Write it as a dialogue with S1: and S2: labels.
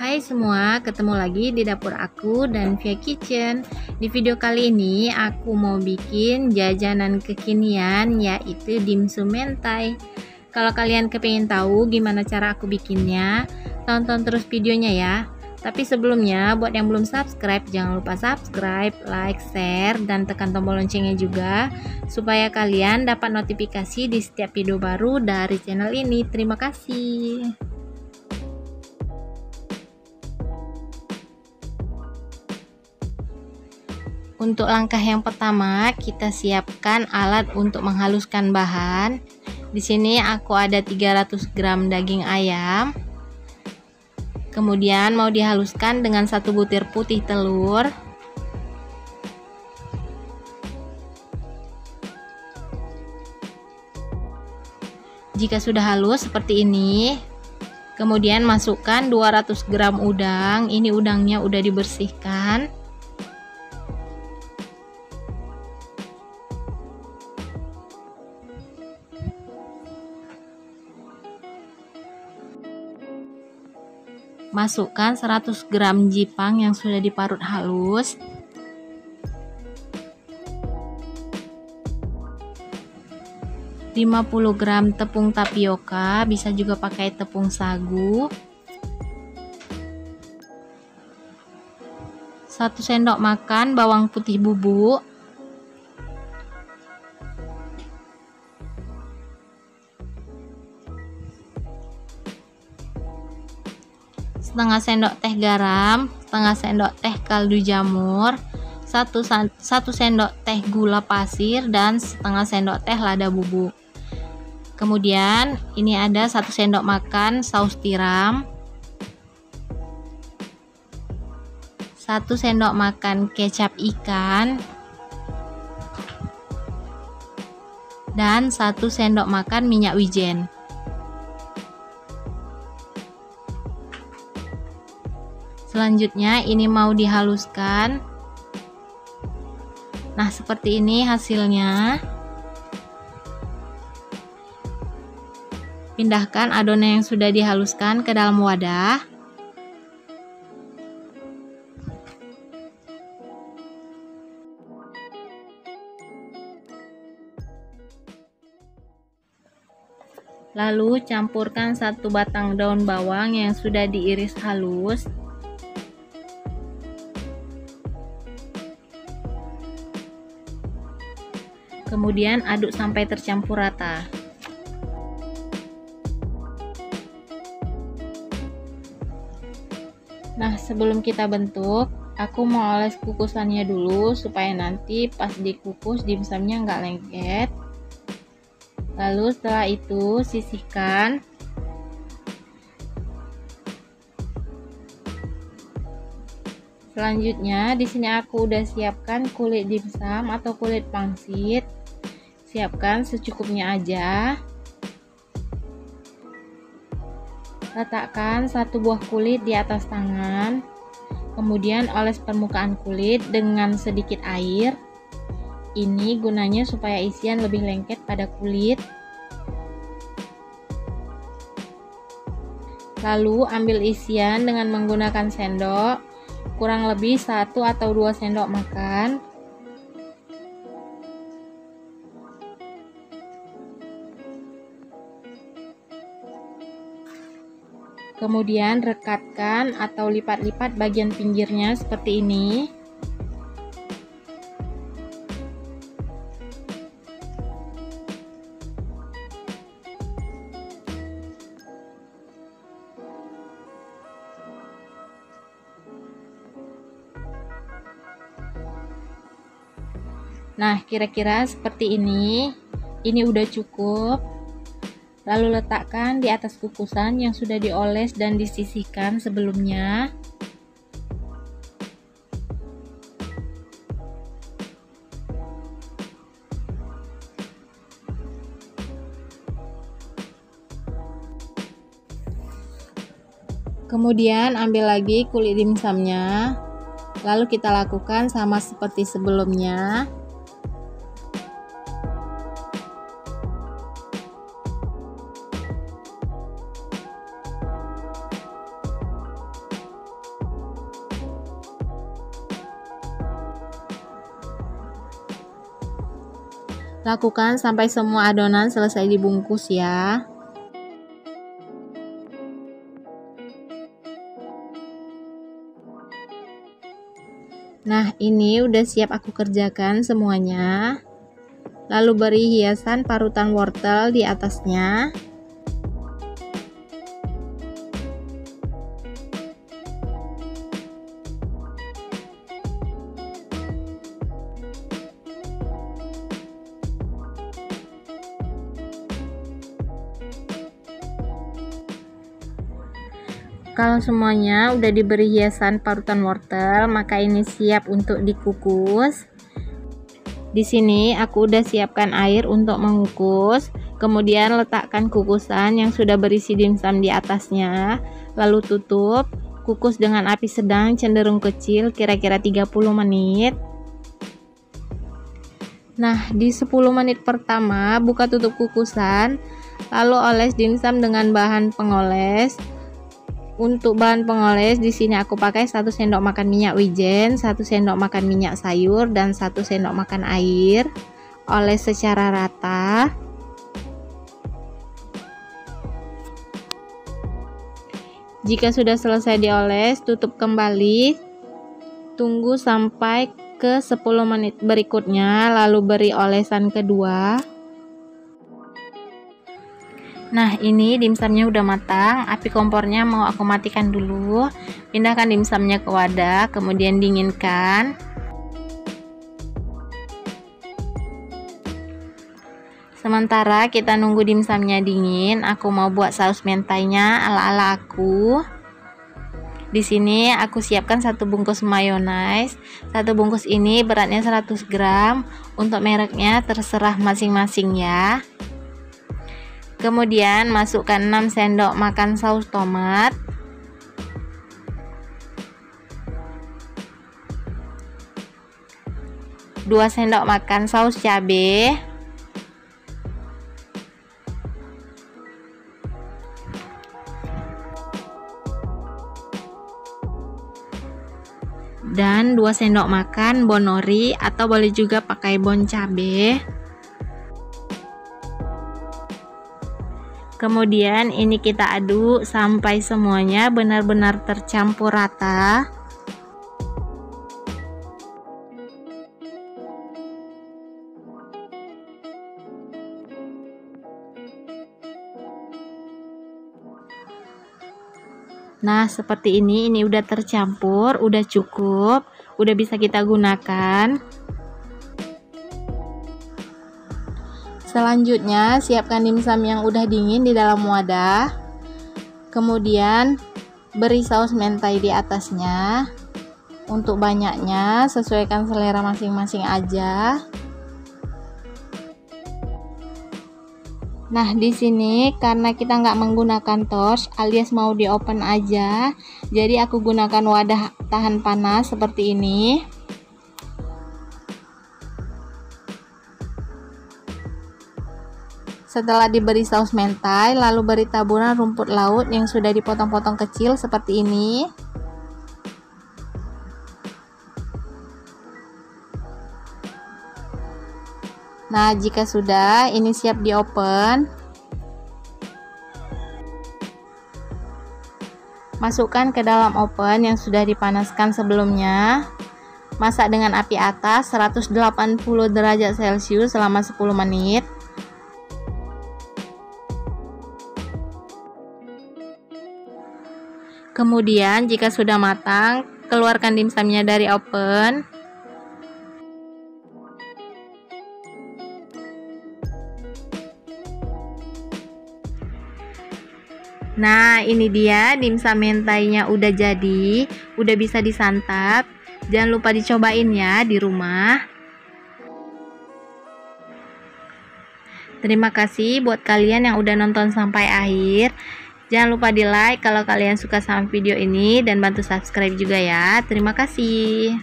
S1: Hai semua, ketemu lagi di dapur aku dan Via Kitchen. Di video kali ini aku mau bikin jajanan kekinian yaitu dimsum mentai. Kalau kalian kepingin tahu gimana cara aku bikinnya, tonton terus videonya ya. Tapi sebelumnya buat yang belum subscribe, jangan lupa subscribe, like, share, dan tekan tombol loncengnya juga supaya kalian dapat notifikasi di setiap video baru dari channel ini. Terima kasih. Untuk langkah yang pertama, kita siapkan alat untuk menghaluskan bahan. Di sini aku ada 300 gram daging ayam. Kemudian mau dihaluskan dengan 1 butir putih telur. Jika sudah halus seperti ini, kemudian masukkan 200 gram udang. Ini udangnya udah dibersihkan. Masukkan 100 gram jipang yang sudah diparut halus. Lima 50 gram tepung tapioka, bisa juga pakai tepung sagu. 1 sendok makan bawang putih bubuk. Setengah sendok teh garam, setengah sendok teh kaldu jamur, 1 sendok teh gula pasir, dan setengah sendok teh lada bubuk. Kemudian ini ada 1 sendok makan saus tiram, 1 sendok makan kecap ikan, dan 1 sendok makan minyak wijen. Selanjutnya ini mau dihaluskan. Nah, seperti ini hasilnya. Pindahkan adonan yang sudah dihaluskan ke dalam wadah. Lalu campurkan 1 batang daun bawang yang sudah diiris halus. Kemudian aduk sampai tercampur rata. Nah, sebelum kita bentuk, aku mau oles kukusannya dulu supaya nanti pas dikukus dimsumnya nggak lengket. Lalu setelah itu sisihkan. Selanjutnya di sini aku udah siapkan kulit dimsum atau kulit pangsit. Siapkan secukupnya aja. Letakkan 1 buah kulit di atas tangan. Kemudian oles permukaan kulit dengan sedikit air. Ini gunanya supaya isian lebih lengket pada kulit. Lalu ambil isian dengan menggunakan sendok, kurang lebih 1 atau 2 sendok makan. Kemudian rekatkan atau lipat-lipat bagian pinggirnya seperti ini. Nah, kira-kira seperti ini. Ini udah cukup. Lalu letakkan di atas kukusan yang sudah dioles dan disisihkan sebelumnya. Kemudian ambil lagi kulit dimsumnya. Lalu kita lakukan sama seperti sebelumnya. Lakukan sampai semua adonan selesai dibungkus ya. Nah, ini udah siap aku kerjakan semuanya. Lalu beri hiasan parutan wortel di atasnya. Kalau semuanya udah diberi hiasan parutan wortel, maka ini siap untuk dikukus. Di sini aku udah siapkan air untuk mengukus. Kemudian letakkan kukusan yang sudah berisi dimsum di atasnya. Lalu tutup, kukus dengan api sedang cenderung kecil, kira-kira 30 menit. Nah, di 10 menit pertama buka tutup kukusan, lalu oles dimsum dengan bahan pengoles. Untuk bahan pengoles di sini aku pakai 1 sendok makan minyak wijen, 1 sendok makan minyak sayur, dan 1 sendok makan air. Oles secara rata. Jika sudah selesai dioles, tutup kembali. Tunggu sampai ke 10 menit berikutnya, lalu beri olesan kedua. Nah, ini dimsumnya udah matang, api kompornya mau aku matikan dulu. Pindahkan dimsumnya ke wadah, kemudian dinginkan. Sementara kita nunggu dimsumnya dingin, aku mau buat saus mentainya ala-ala aku. Di sini aku siapkan 1 bungkus mayonaise. 1 bungkus ini beratnya 100 gram. Untuk mereknya terserah masing-masing ya. Kemudian masukkan 6 sendok makan saus tomat, 2 sendok makan saus cabai, dan 2 sendok makan bon nori atau boleh juga pakai bon cabai. Kemudian ini kita aduk sampai semuanya benar-benar tercampur rata. Nah, seperti ini udah tercampur, udah cukup, udah bisa kita gunakan. Selanjutnya, siapkan dimsum yang udah dingin di dalam wadah. Kemudian, beri saus mentai di atasnya. Untuk banyaknya, sesuaikan selera masing-masing aja. Nah, di sini karena kita nggak menggunakan torch alias mau di open aja, jadi aku gunakan wadah tahan panas seperti ini. Setelah diberi saus mentai, lalu beri taburan rumput laut yang sudah dipotong-potong kecil seperti ini. Nah, jika sudah, ini siap di open. Masukkan ke dalam oven yang sudah dipanaskan sebelumnya. Masak dengan api atas 180 derajat Celcius selama 10 menit. Kemudian jika sudah matang, keluarkan dimsumnya dari oven. Nah, ini dia dimsum mentainya udah jadi, udah bisa disantap. Jangan lupa dicobain ya di rumah. Terima kasih buat kalian yang udah nonton sampai akhir. Jangan lupa di like kalau kalian suka sama video ini dan bantu subscribe juga ya. Terima kasih.